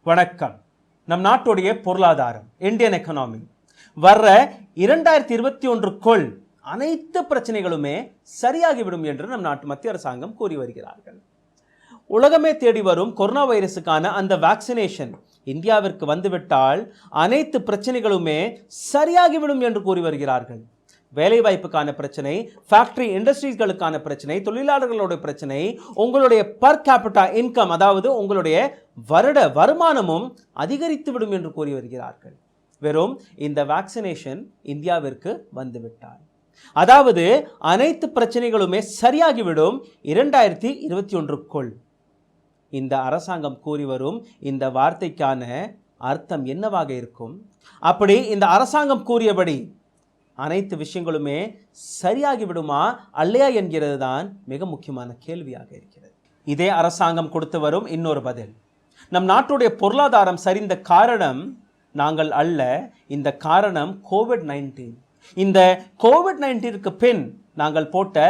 வணக்கம். நம் நாட்டுடைய பொருளாதாரம் இந்தியன் எக்கனாமி வர்ற 2021க்குள் அனைத்து பிரச்சனைகளுமே சரியாகிவிடும் என்று நம் நாட்டு மத்திய அரசாங்கம் கூறி வருகிறார்கள். உலகமே தேடி வரும் கொரோனா வைரஸுக்கான அந்த வேக்சினேஷன் இந்தியாவிற்கு வந்துவிட்டால் அனைத்து பிரச்சனைகளுமே சரியாகிவிடும் என்று கூறி வருகிறார்கள். வேலைவாய்ப்புக்கான பிரச்சனை, ஃபேக்டரி இண்டஸ்ட்ரீஸ்களுக்கான பிரச்சனை, தொழிலாளர்களோட பிரச்சனை, உங்களுடைய பர் கேபிட்டா இன்கம் அதாவது உங்களுடைய வருட வருமானமும் அதிகரித்து விடும் என்று கூறி வருகிறார்கள். வெறும் இந்த வேக்சினேஷன் இந்தியாவிற்கு வந்துவிட்டால், அதாவது அனைத்து பிரச்சனைகளுமே சரியாகிவிடும் 2021க்குள். இந்த அரசாங்கம் கூறி வரும் இந்த வார்த்தைக்கான அர்த்தம் என்னவாக இருக்கும்? அப்படி இந்த அரசாங்கம் கூறியபடி அனைத்து விஷயங்களுமே சரியாகிவிடுமா அல்லையா என்கிறது தான் மிக முக்கியமான கேள்வியாக இருக்கிறது. இதே அரசாங்கம் கொடுத்து வரும் இன்னொரு பதில், நம் நாட்டுடைய பொருளாதாரம் சரிந்த காரணம் நாங்கள் அல்ல, இந்த காரணம் கோவிட்-19. இந்த கோவிட்-19க்கு பின் நாங்கள் போட்ட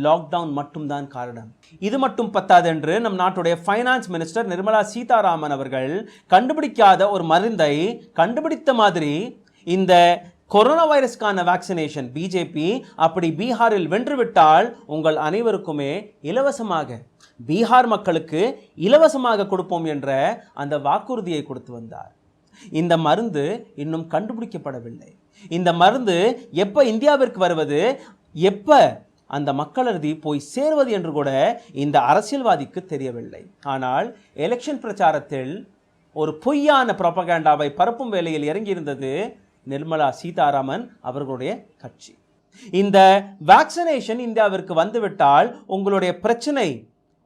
லாக்டவுன் மட்டும்தான் காரணம். இது மட்டும் பத்தாது என்று நம் நாட்டுடைய ஃபைனான்ஸ் மினிஸ்டர் நிர்மலா சீதாராமன் அவர்கள் கண்டுபிடிக்காத ஒரு மருந்தை கண்டுபிடித்த மாதிரி இந்த கொரோனா வைரஸ்க்கான வேக்சினேஷன் பிஜேபி அப்படி பீகாரில் வென்றுவிட்டால் உங்கள் அனைவருக்குமே இலவசமாக, பீகார் மக்களுக்கு இலவசமாக கொடுப்போம் என்ற அந்த வாக்குறுதியை கொடுத்து வந்தார். இந்த மருந்து இன்னும் கண்டுபிடிக்கப்படவில்லை. இந்த மருந்து எப்போ இந்தியாவிற்கு வருவது, எப்போ அந்த மக்களதி போய் சேர்வது என்று கூட இந்த அரசியல்வாதிக்கு தெரியவில்லை. ஆனால் எலெக்ஷன் பிரச்சாரத்தில் ஒரு பொய்யான ப்ரோபகேண்டாவை பரப்பும் வேலையில் இறங்கியிருந்தது நிர்மலா சீதாராமன் அவர்களுடைய கட்சி. இந்த வேக்சினேஷன் இந்தியாவிற்கு வந்துவிட்டால் உங்களுடைய பிரச்சனை,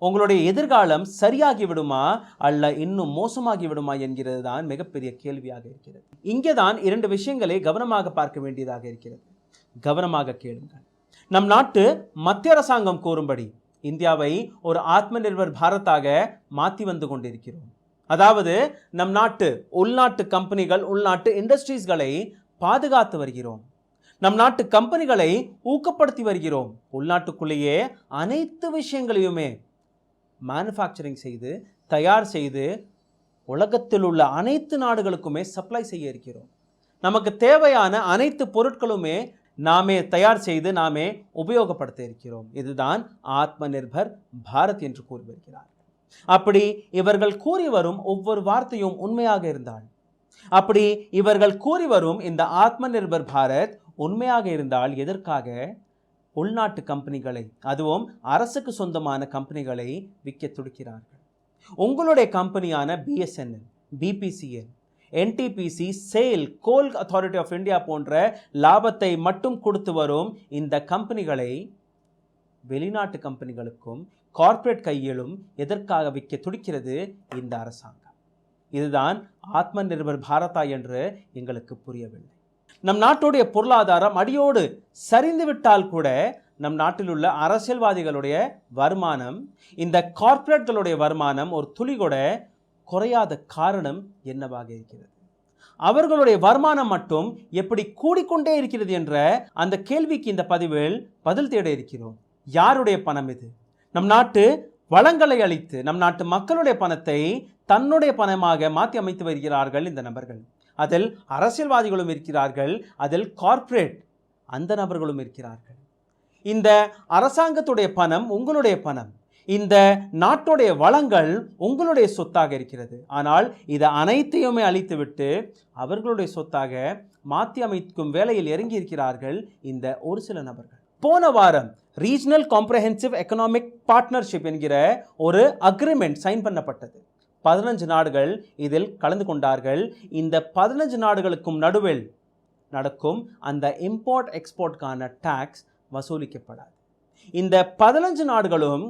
உங்களுடைய எதிர்காலம் சரியாகி விடுமா அல்ல இன்னும் மோசமாகி விடுமா என்கிறது தான் மிகப்பெரிய கேள்வியாக இருக்கிறது. இங்கே தான் இரண்டு விஷயங்களை கவனமாக பார்க்க வேண்டியதாக இருக்கிறது. கவனமாக கேளுங்கள். நம் நாட்டு மத்திய அரசாங்கம் கூறும்படி இந்தியாவை ஒரு ஆத்ம நிர்பர் பாரதாக மாற்றி வந்து கொண்டிருக்கிறோம். அதாவது நம் நாட்டு உள்நாட்டு கம்பெனிகள், உள்நாட்டு இண்டஸ்ட்ரீஸ்களை பாதுகாத்து வருகிறோம். நம் நாட்டு கம்பெனிகளை ஊக்கப்படுத்தி வருகிறோம். உள்நாட்டுக்குள்ளேயே அனைத்து விஷயங்களையுமே மேனுஃபேக்சரிங் செய்து, தயார் செய்து உலகத்தில் உள்ள அனைத்து நாடுகளுக்குமே சப்ளை செய்ய இருக்கிறோம். நமக்கு தேவையான அனைத்து பொருட்களுமே நாமே தயார் செய்து நாமே உபயோகப்படுத்த இருக்கிறோம். இதுதான் ஆத்ம நிர்பர் பாரத் என்று கூறி வருகிறார். அப்படி இவர்கள் கூறி வரும் ஒவ்வொரு வார்த்தையும் உண்மையாக இருந்தால், அப்படி இவர்கள் கூறி வரும் இந்த ஆத்ம நிர்பர் பாரத் உண்மையாக இருந்தால் எதற்காக உள்நாட்டு கம்பெனிகளை, அதுவும் அரசுக்கு சொந்தமான கம்பெனிகளை விற்க துடிக்கிறார்கள்? உங்களுடைய கம்பெனியான BSNL, BPCL, NTPC, SAIL, coal authority of India போன்ற லாபத்தை மட்டும் கொடுத்து வரும் இந்த கம்பெனிகளை வெளிநாட்டு கம்பெனிகளுக்கும் கார்ப்பரேட் கையிலும் எதற்காக விற்க துடிக்கிறது இந்த அரசாங்கம்? இதுதான் ஆத்ம நிர்பர் பாரதா என்று எங்களுக்கு புரியவில்லை. நம் நாட்டுடைய பொருளாதாரம் அடியோடு சரிந்து விட்டால் கூட நம் நாட்டில் உள்ள அரசியல்வாதிகளுடைய வருமானம், இந்த கார்ப்பரேட்களுடைய வருமானம் ஒரு துளி கூட குறையாத காரணம் என்னவாக இருக்கிறது? அவர்களுடைய வருமானம் மட்டும் எப்படி கூடிக்கொண்டே இருக்கிறது என்ற அந்த கேள்விக்கு இந்த பதிவில் பதில் தேட இருக்கிறோம். யாருடைய பணம் இது? நம் நாட்டு வளங்களை அளித்து நம் நாட்டு மக்களுடைய பணத்தை தன்னுடைய பணமாக மாற்றி அமைத்து வருகிறார்கள் இந்த நபர்கள். அதில் அரசியல்வாதிகளும் இருக்கிறார்கள், அதில் கார்ப்பரேட் அந்த நபர்களும் இருக்கிறார்கள். இந்த அரசாங்கத்துடைய பணம் உங்களுடைய பணம், இந்த நாட்டுடைய வளங்கள் உங்களுடைய சொத்தாக இருக்கிறது. ஆனால் இதை அனைத்தையுமே அழித்துவிட்டு அவர்களுடைய சொத்தாக மாற்றி அமைக்கும் வேலையில் இறங்கி இருக்கிறார்கள் இந்த ஒரு சில நபர்கள். போன வாரம் ரீஜனல் காம்ப்ரஹென்சிவ் எக்கனாமிக் பார்ட்னர்ஷிப் என்கிற ஒரு அக்ரிமெண்ட் சைன் பண்ணப்பட்டது. 15 நாடுகள் இதில் கலந்து கொண்டார்கள். இந்த 15 நாடுகளுக்கும் நடுவில் நடக்கும் அந்த இம்போர்ட் எக்ஸ்போர்ட்கான டாக்ஸ் வசூலிக்கப்படாது. இந்த 15 நாடுகளும்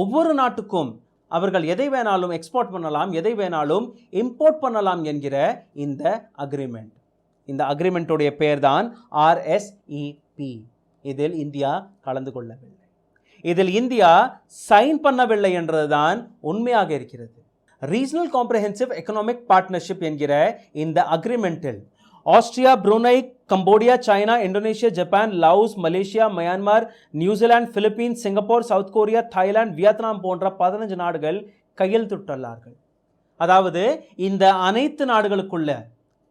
ஒவ்வொரு நாட்டுக்கும் அவர்கள் எதை வேணாலும் எக்ஸ்போர்ட் பண்ணலாம், எதை வேணாலும் இம்போர்ட் பண்ணலாம் என்கிற இந்த அக்ரிமெண்ட். இந்த அக்ரிமெண்ட்டுடைய பெயர் தான் RCEP. இதில் இந்தியா கலந்து கொள்ளவில்லை. இதில் இந்தியா சைன் பண்ணவில்லை என்றதுதான் உண்மையாக இருக்கிறது. ரீஜனல் காம்ப்ரஹென்சிவ் எக்கனாமிக் பார்ட்னர்ஷிப் என்கிற இந்த அக்ரிமெண்டில் Austria, Brunei, Cambodia, China, Indonesia, Japan, Laos, Malaysia, Myanmar, New Zealand, Philippines, Singapore, South Korea, Thailand, Vietnam போன்ற 15 நாடுகள் கையெழுத்திட்டுள்ளார்கள். அதாவது இந்த அனைத்து நாடுகளுக்குள்ள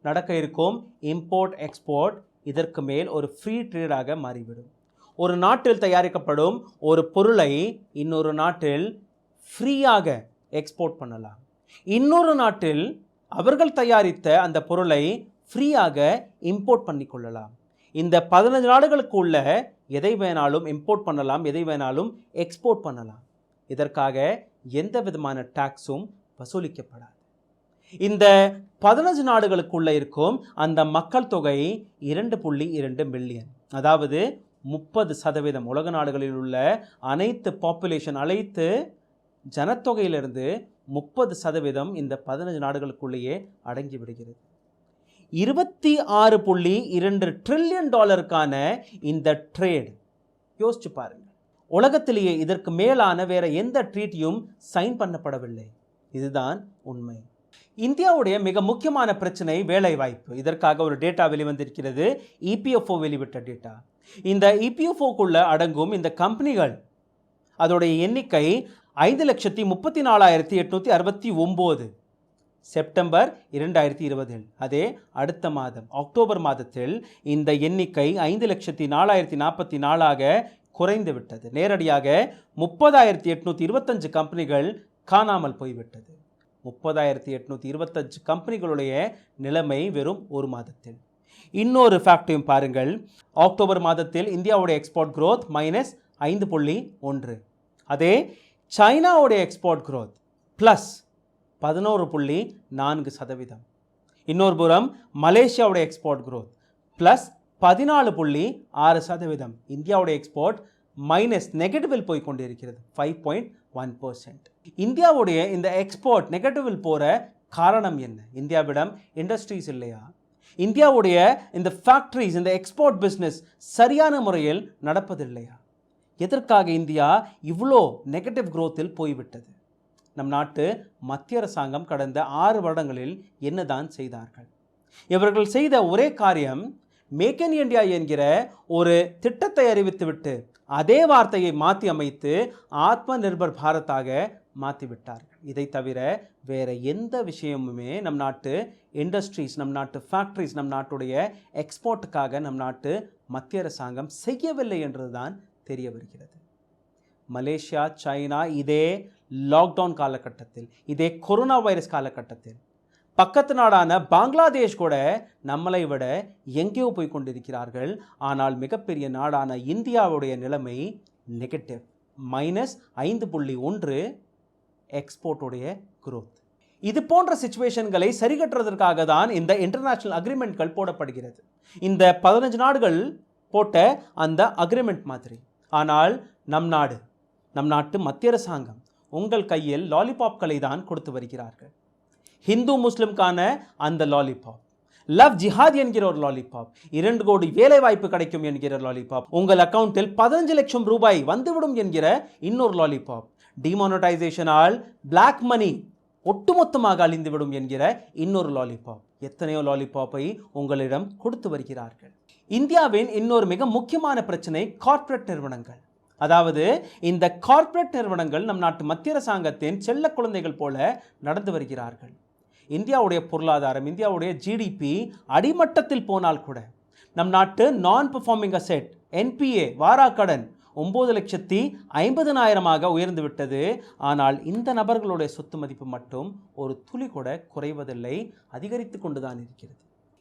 நடக்க இருக்கும் இம்போர்ட் எக்ஸ்போர்ட் இதற்கு மேல் ஒரு ஃப்ரீ ட்ரேடாக மாறிவிடும். ஒரு நாட்டில் தயாரிக்கப்படும் ஒரு பொருளை இன்னொரு நாட்டில் ஃப்ரீயாக எக்ஸ்போர்ட் பண்ணலாம். இன்னொரு நாட்டில் அவர்கள் தயாரித்த அந்த பொருளை ஃப்ரீயாக இம்போர்ட் பண்ணி கொள்ளலாம். இந்த 15 நாடுகளுக்கு உள்ள எதை வேணாலும் இம்போர்ட் பண்ணலாம், எதை வேணாலும் எக்ஸ்போர்ட் பண்ணலாம். இதற்காக எந்த விதமான டாக்ஸும் வசூலிக்கப்படாது. இந்த 15 நாடுகளுக்குள்ள இருக்கும் அந்த மக்கள் தொகை 2.2 மில்லியன், அதாவது 30% உலக நாடுகளில் உள்ள அனைத்து பாப்புலேஷன், அனைத்து ஜனத்தொகையிலிருந்து 30% இந்த 15 நாடுகளுக்குள்ளேயே அடங்கி விடுகிறது. $26.2 ட்ரில்லியன் இந்த ட்ரேட் யோசிச்சு பாருங்க. உலகத்திலேயே இதற்கு மேலான வேற எந்த ட்ரீட்டியும் சைன் பண்ணப்படவில்லை. இதுதான் உண்மை. இந்தியாவுடைய மிக முக்கியமான பிரச்சனை வேலை வாய்ப்பு. இதற்காக ஒரு டேட்டா வெளிவந்திருக்கிறது, இபிஎஃப்ஓ வெளிவிட்ட டேட்டா. இந்த இபிஎஃப்ஓக்குள்ள அடங்கும் இந்த கம்பெனிகள் அதோடைய எண்ணிக்கை 5,34,869 செப்டம்பர் 2020. அதே அடுத்த மாதம் அக்டோபர் மாதத்தில் இந்த எண்ணிக்கை 5,04,044 குறைந்து விட்டது. நேரடியாக 30,825 கம்பெனிகள் காணாமல் போய்விட்டது. 30,825 கம்பெனிகளுடைய நிலைமை வெறும் ஒரு மாதத்தில். இன்னொரு ஃபேக்டையும் பாருங்கள். அக்டோபர் மாதத்தில் இந்தியாவுடைய எக்ஸ்போர்ட் growth -5.1. அதே சைனாவுடைய எக்ஸ்போர்ட் growth +11.4%. இன்னொரு புறம் மலேசியாவுடைய எக்ஸ்போர்ட் growth +14.6%. இந்தியாவுடைய எக்ஸ்போர்ட் நெகட்டிவில் போய் கொண்டிருக்கிறது 5.1%. இந்தியாவுடைய இந்த எக்ஸ்போர்ட் நெகட்டிவில் போகிற காரணம் என்ன? இந்தியாவிடம் இண்டஸ்ட்ரீஸ் இல்லையா? இந்தியாவுடைய இந்த ஃபேக்ட்ரிஸ், இந்த எக்ஸ்போர்ட் பிஸ்னஸ் சரியான முறையில் நடப்பதில்லையா? எதற்காக இந்தியா இவ்வளோ நெகட்டிவ் growthல் போய்விட்டது? நம் நாட்டு மத்திய அரசாங்கம் கடந்த 6 வருடங்களில் என்னதான் செய்தார்கள்? இவர்கள் செய்த ஒரே காரியம், மேக் இன் இந்தியா என்கிற ஒரு திட்டத்தை அறிவித்துவிட்டு அதே வார்த்தையை மாற்றி அமைத்து ஆத்ம நிர்பர் பாரத்தாக மாற்றிவிட்டார்கள். இதை தவிர வேற எந்த விஷயமுமே நம் நாட்டு இண்டஸ்ட்ரீஸ், நம் நாட்டு ஃபேக்ட்ரிஸ், நம் நாட்டுடைய எக்ஸ்போர்ட்டுக்காக நம் நாட்டு மத்திய அரசாங்கம் செய்யவில்லை என்றுதான் தெரிய வருகிறது. மலேசியா, சைனா இதே லாக்டவுன் காலகட்டத்தில், இதே கொரோனா வைரஸ் காலகட்டத்தில் பக்கத்து நாடான பங்களாதேஷ் கூட நம்மளை விட எங்கேயோ போய் கொண்டிருக்கிறார்கள். ஆனால் மிகப்பெரிய நாடான இந்தியாவுடைய நிலைமை நெகட்டிவ் -5.1 எக்ஸ்போர்ட்டுடைய growth. இது போன்ற சிச்சுவேஷன்களை சரிகட்டுறதற்காக தான் இந்த இன்டர்நேஷனல் அக்ரிமெண்ட்கள் போடப்படுகிறது. இந்த 15 நாடுகள் போட்ட அந்த அக்ரிமெண்ட் மாதிரி. ஆனால் நம் நாட்டு மத்திய அரசாங்கம் உங்கள் கையில் லாலிபாப்களை தான் கொடுத்து வருகிறார்கள். ஹிந்து முஸ்லிம்கான அந்த லாலிபாப், லவ் ஜிஹாத் என்கிற ஒரு லாலிபாப், 2 கோடி வேலை வாய்ப்பு கிடைக்கும் என்கிற லாலிபாப், உங்கள் அக்கவுண்டில் 15 லட்சம் ரூபாய் வந்துவிடும் என்கிற இன்னொரு லாலிபாப், டிமானிட்டைசேஷனால் பிளாக் மணி ஒட்டுமொத்தமாக அழிந்துவிடும் என்கிற இன்னொரு லாலிபாப், எத்தனையோ லாலிபாப்பை உங்களிடம் கொடுத்து வருகிறார்கள். இந்தியாவின் இன்னொரு மிக முக்கியமான பிரச்சனை கார்ப்பரேட் நிறுவனங்கள். அதாவது இந்த கார்ப்பரேட் நிறுவனங்கள் நம் நாட்டு மத்திய அரசாங்கத்தின் செல்ல குழந்தைகள் போல நடந்து வருகிறார்கள். இந்தியாவுடைய பொருளாதாரம், இந்தியாவுடைய ஜிடிபி அடிமட்டத்தில் போனால் கூட நம் நாட்டு நான் பெர்ஃபார்மிங் அசெட் என்பிஏ வாராக்கடன் 9,50,000 உயர்ந்து விட்டது. ஆனால் இந்த நபர்களுடைய சொத்து மதிப்பு மட்டும் ஒரு துளி கூட குறைவதில்லை, அதிகரித்து கொண்டுதான் இருக்கிறது.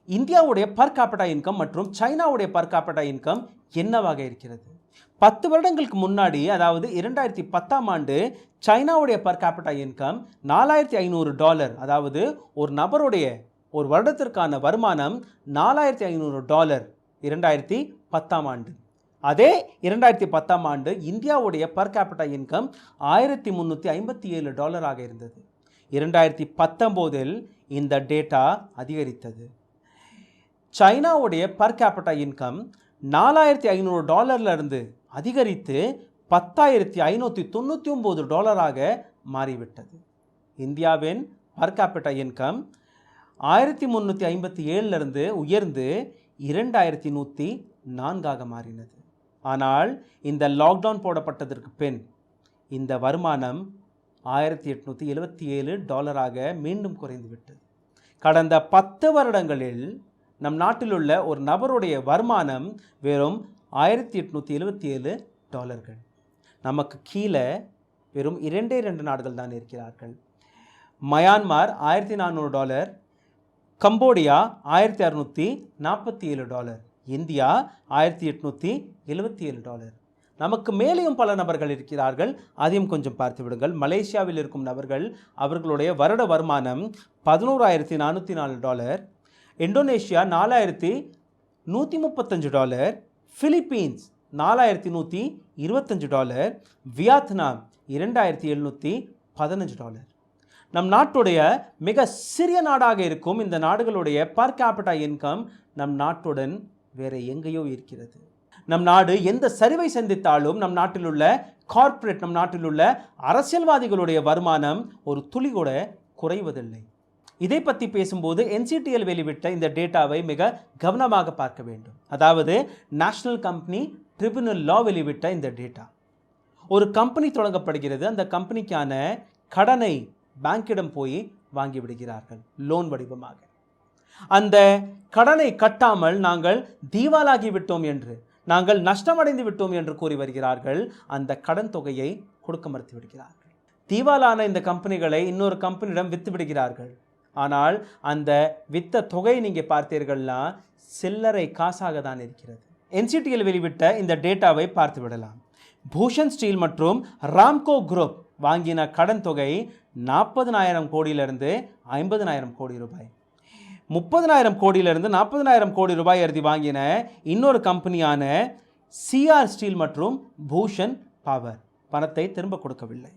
இந்தியாவுடைய பர் கேபிட்டா இன்கம் மற்றும் சைனாவுடைய பர் கேபிட்டா இன்கம் என்னவாக இருக்கிறது? 10 வருடங்களுக்கு முன்னாடி, அதாவது 2010ஆம் ஆண்டு சைனாவுடைய பர் கேபிட்டா இன்கம் $4,500. அதாவது ஒரு நபருடைய ஒரு வருடத்திற்கான வருமானம் $4,500 2010ஆம் ஆண்டு. அதே 2010ஆம் ஆண்டு இந்தியாவுடைய பர் கேபிட்டா இன்கம் $1,357 இருந்தது. 2019இல் இந்த டேட்டா அதிகரித்தது. சைனாவுடைய பர் கேபிட்டா இன்கம் $4,500 அதிகரித்து $10,599 மாறிவிட்டது. இந்தியாவின் பர் கேபிட்டா இன்கம் 1,357 உயர்ந்து 2,104 மாறினது. ஆனால் இந்த லாக்டவுன் போடப்பட்டதற்கு பின் இந்த வருமானம் $1877 மீண்டும் குறைந்து விட்டது. கடந்த 10 வருடங்களில் நம் நாட்டில் உள்ள ஒரு நபருடைய வருமானம் வெறும் $1877. நமக்கு கீழே வெறும் 2 நாடுகள் தான் இருக்கிறார்கள். மயான்மார் $1400, கம்போடியா $1647, இந்தியா $1877. நமக்கு மேலேயும் பல நபர்கள் இருக்கிறார்கள், அதையும் கொஞ்சம் பார்த்து விடுங்கள். மலேசியாவில் இருக்கும் நபர்கள் அவர்களுடைய வருட வருமானம் $11,404, இந்தோனேஷியா $4,135, பிலிப்பீன்ஸ் $4,125, வியட்நாம் $2,715. நம் நாட்டுடைய மிக சிறிய நாடாக இருக்கும் இந்த நாடுகளுடைய பர் கேபிட்டா இன்கம் நம் நாட்டுடன் வேற எங்கேயோ இருக்கிறது. நம் நாடு எந்த சரிவை சந்தித்தாலும் நம் நாட்டில் உள்ள கார்ப்பரேட், நம் நாட்டில் உள்ள அரசியல்வாதிகளுடைய வருமானம் ஒரு துளி கூட குறைவதில்லை. இதை பற்றி பேசும்போது NCTL வெளிவிட்ட இந்த டேட்டாவை மிக கவனமாக பார்க்க வேண்டும். அதாவது நேஷனல் கம்பெனி ட்ரிபியூனல் லா வெளிவிட்ட இந்த டேட்டா. ஒரு கம்பெனி தொடங்கப்படுகிறது, அந்த கம்பெனிக்கான கடனை பேங்கிடம் போய் வாங்கி விடுகிறார்கள் லோன் வடிவமாக. அந்த கடனை கட்டாமல் நாங்கள் தீவாலாகி விட்டோம் என்று, நாங்கள் நஷ்டமடைந்து விட்டோம் என்று கூறி வருகிறார்கள். அந்த கடன் தொகையை கொடுக்க மறுத்து விடுகிறார்கள். தீவாலான இந்த கம்பெனிகளை இன்னொரு கம்பெனியிடம் விற்று விடுகிறார்கள். ஆனால் அந்த வித்த தொகை நீங்கள் பார்த்தீர்கள்னா சில்லறை காசாக தான் இருக்கிறது. NCTL வெளிவிட்ட இந்த டேட்டாவை பார்த்து விடலாம். பூஷன் ஸ்டீல் மற்றும் ராம்கோ குரூப் வாங்கின கடன் தொகை 40,000 கோடியிலிருந்து 50,000 கோடி ரூபாய். 30,000 கோடியிலிருந்து 40,000 கோடி ரூபாய் எழுதி வாங்கின இன்னொரு கம்பெனியான CR ஸ்டீல் மற்றும் பூஷன் பவர் பணத்தை திரும்ப கொடுக்கவில்லை.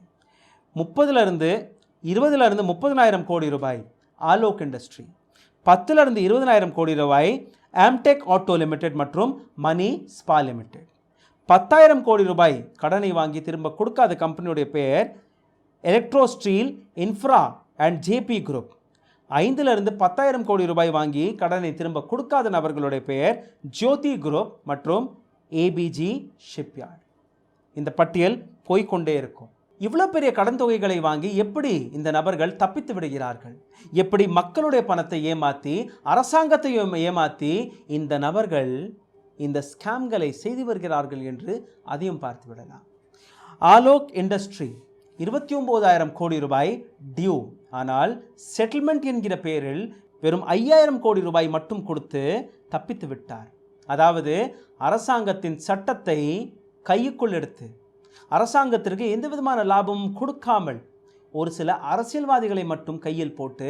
20,000 30,000 கோடி ரூபாய் ஆலோக் இண்டஸ்ட்ரி, 10,000 20,000 கோடி ரூபாய் ஆம்டெக் ஆட்டோ லிமிடெட் மற்றும் மணி ஸ்பா லிமிடெட். 10,000 கோடி ரூபாய் கடனை வாங்கி திரும்ப கொடுக்காத கம்பெனியுடைய பெயர் electro steel infra and JP group. 5,000 10,000 கோடி ரூபாய் வாங்கி கடனை திரும்ப கொடுக்காத நபர்களுடைய பெயர் ஜோதி குரூப் மற்றும் ABG ஷிப்யார்ட். இந்த பட்டியல் போய்கொண்டே இருக்கும். இவ்வளோ பெரிய கடன் தொகைகளை வாங்கி எப்படி இந்த நபர்கள் தப்பித்து விடுகிறார்கள்? எப்படி மக்களுடைய பணத்தை ஏமாற்றி, அரசாங்கத்தையும் ஏமாற்றி இந்த நபர்கள் இந்த ஸ்கேம்களை செய்து வருகிறார்கள் என்று அதையும் பார்த்து விடலாம். ஆலோக் இண்டஸ்ட்ரி 29,000 கோடி ரூபாய் டியூ, ஆனால் செட்டில்மெண்ட் என்கிற பெயரில் வெறும் 5,000 கோடி ரூபாய் மட்டும் கொடுத்து தப்பித்து விட்டார். அதாவது அரசாங்கத்தின் சட்டத்தை கைக்குள் எடுத்து அரசாங்கத்திற்கு எந்த விதமான லாபமும் கொடுக்காமல் ஒரு சில அரசியல்வாதிகளை மட்டும் கையில் போட்டு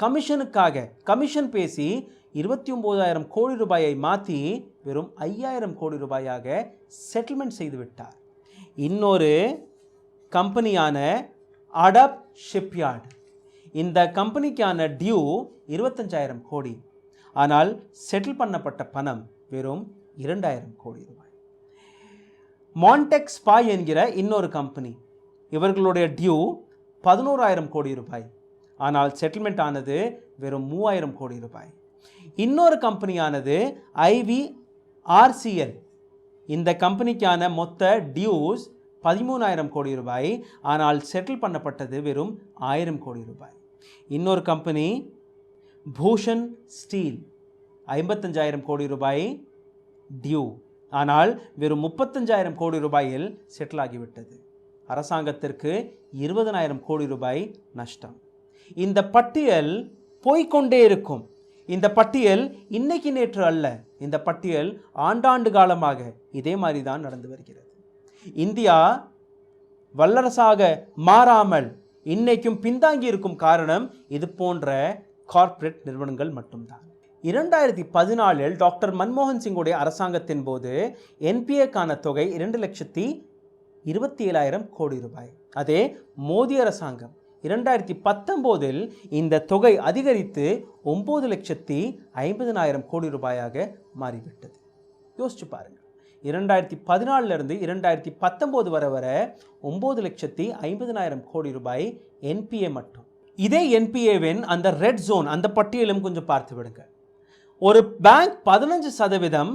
கமிஷன் பேசி 29,000 கோடி ரூபாயை மாற்றி வெறும் 5,000 கோடி ரூபாயாக செட்டில்மெண்ட் செய்து விட்டார். இன்னொரு கம்பெனியான அடாப் ஷிப்யார்ட், இந்த கம்பெனிக்கான டியூ 25,000 கோடி, ஆனால் செட்டில் பண்ணப்பட்ட பணம் வெறும் 2,000 கோடி ரூபாய். மான்டெக் ஸ்பா என்கிற இன்னொரு கம்பெனி, இவர்களுடைய டியூ 11,000 கோடி ரூபாய், ஆனால் செட்டில்மெண்ட் ஆனது வெறும் 3,000 கோடி ரூபாய். இன்னொரு கம்பெனியானது IVRCL, இந்த கம்பெனிக்கான மொத்த டியூஸ் 13,000 கோடி ரூபாய், ஆனால் செட்டில் பண்ணப்பட்டது வெறும் 1,000 கோடி ரூபாய். இன்னொரு கம்பெனி பூஷன் ஸ்டீல் 55,000 கோடி ரூபாய் டியூ, ஆனால் வெறும் 35,000 கோடி ரூபாயில் செட்டில் ஆகிவிட்டது. அரசாங்கத்திற்கு 20,000 கோடி ரூபாய் நஷ்டம். இந்த பட்டியல் போய்கொண்டே இருக்கும். இந்த பட்டியல் இன்னைக்கு நேற்று அல்ல, இந்த பட்டியல் ஆண்டாண்டு காலமாக இதே மாதிரி தான் நடந்து வருகிறது. இந்தியா வல்லரசாக மாறாமல் இன்னைக்கும் பின்தாங்கி இருக்கும் காரணம் இது போன்ற கார்ப்பரேட் நிறுவனங்கள் மட்டும்தான். 2014 டாக்டர் மன்மோகன் சிங்குடைய அரசாங்கத்தின் போது NPAக்கான தொகை 2,27,000 கோடி ரூபாய். அதே மோடி அரசாங்கம் 2019 இந்த தொகை அதிகரித்து 9,50,000 கோடி ரூபாயாக மாறிவிட்டது. யோசிச்சு பாருங்கள், 2014 2019 வர 9,50,000 கோடி ரூபாய் NPA மட்டும். இதே NPAவின் அந்த ரெட் ஜோன், அந்த பட்டியலும் கொஞ்சம் பார்த்து விடுங்க. ஒரு பேங்க் 15%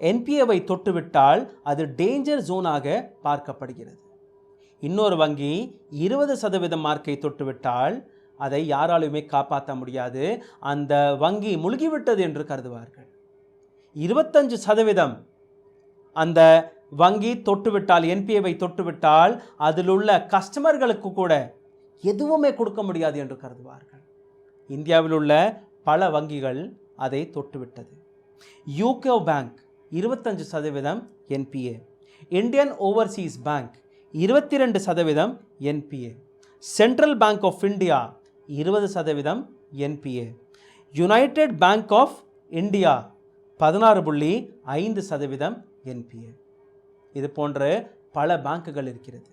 NPAவை தொட்டுவிட்டால் அது டேஞ்சர் ஜோனாக பார்க்கப்படுகிறது. இன்னொரு வங்கி 20% மார்க்கை தொட்டுவிட்டால் அதை யாராலுமே காப்பாற்ற முடியாது, அந்த வங்கி முழுகிவிட்டது என்று கருதுவார்கள். 25% அந்த வங்கி தொட்டுவிட்டால், என்பிஏவை தொட்டுவிட்டால் அதில் உள்ள கஸ்டமர்களுக்கு கூட எதுவுமே கொடுக்க முடியாது என்று கருதுவார்கள். இந்தியாவில் உள்ள பல வங்கிகள் அதை தொட்டுவிட்டது. UCO bank 25% NPA, Indian overseas bank 22% NPA, central bank of India 20% NPA, united bank of India 16.5% NPA. இது போன்ற பல பேங்குகள் இருக்கிறது.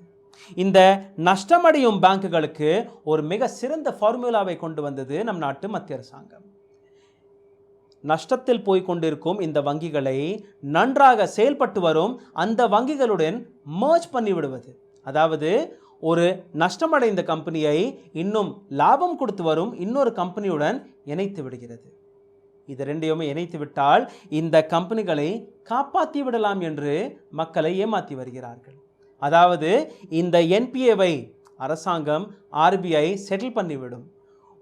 இந்த நஷ்டமடையும் பேங்குகளுக்கு ஒரு மிக சிறந்த ஃபார்முலாவை கொண்டு வந்தது நம் நாட்டு மத்திய அரசாங்கம். நஷ்டத்தில் போய் கொண்டிருக்கும் இந்த வங்கிகளை நன்றாக செயல்பட்டு வரும் அந்த வங்கிகளுடன் மர்ஜ் பண்ணிவிடுவது. அதாவது ஒரு நஷ்டமடைந்த கம்பெனியை இன்னும் லாபம் கொடுத்து வரும் இன்னொரு கம்பெனியுடன் இணைத்து விடுகிறது. இது ரெண்டையுமே இணைத்து விட்டால் இந்த கம்பெனிகளை காப்பாற்றி விடலாம் என்று மக்களை ஏமாற்றி வருகிறார்கள். அதாவது இந்த என்பிஏவை அரசாங்கம், ஆர்பிஐ செட்டில் பண்ணிவிடும்.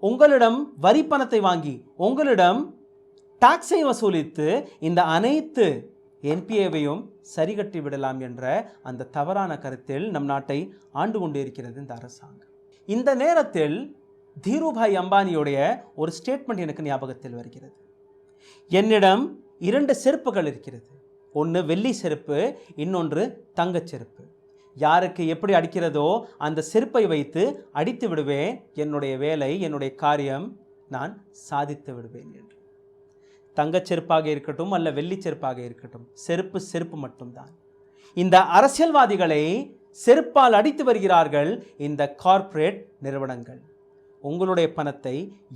உங்களிடம் வரி பணத்தை வாங்கி உங்களிடம் டாக்ஸை வசூலித்து இந்த அனைத்து என்பிஏவையும் சரிகட்டி விடலாம் என்ற அந்த தவறான கருத்தில் நம் நாட்டை ஆண்டு கொண்டிருக்கிறது இந்த அரசாங்கம். இந்த நேரத்தில் தீருபாய் அம்பானியுடைய ஒரு ஸ்டேட்மெண்ட் எனக்கு ஞாபகத்தில் வருகிறது. என்னிடம் 2 செருப்புகள் இருக்கிறது, ஒன்று வெள்ளி செருப்பு, இன்னொன்று தங்கச் செருப்பு. யாருக்கு எப்படி அடிக்கிறதோ அந்த செருப்பை வைத்து அடித்து விடுவேன், என்னுடைய வேலை, என்னுடைய காரியம் நான் சாதித்து விடுவேன் என்று. தங்கச் செருப்பாக இருக்கட்டும் அல்ல வெள்ளி செருப்பாக இருக்கட்டும், செருப்பு செருப்பு மட்டும்தான். இந்த அரசியல்வாதிகளை செருப்பால் அடித்து வருகிறார்கள் இந்த கார்ப்பரேட் நிறுவனங்கள். உங்களுடைய பணத்தை,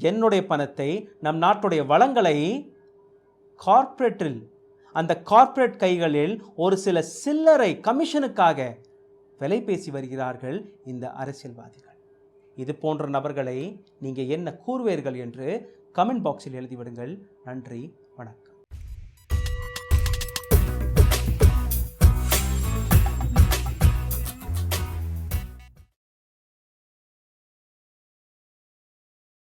என்னுடைய பணத்தை, நம் நாட்டுடைய வளங்களை கார்ப்பரேட்டில், அந்த கார்ப்பரேட் கைகளில் ஒரு சில சில்லறை கமிஷனுக்காக விலை பேசி வருகிறார்கள் இந்த அரசியல்வாதிகள். இது போன்ற நபர்களை நீங்கள் என்ன கூறுவீர்கள் என்று கமெண்ட் பாக்ஸில் எழுதிவிடுங்கள். நன்றி, வணக்கம்.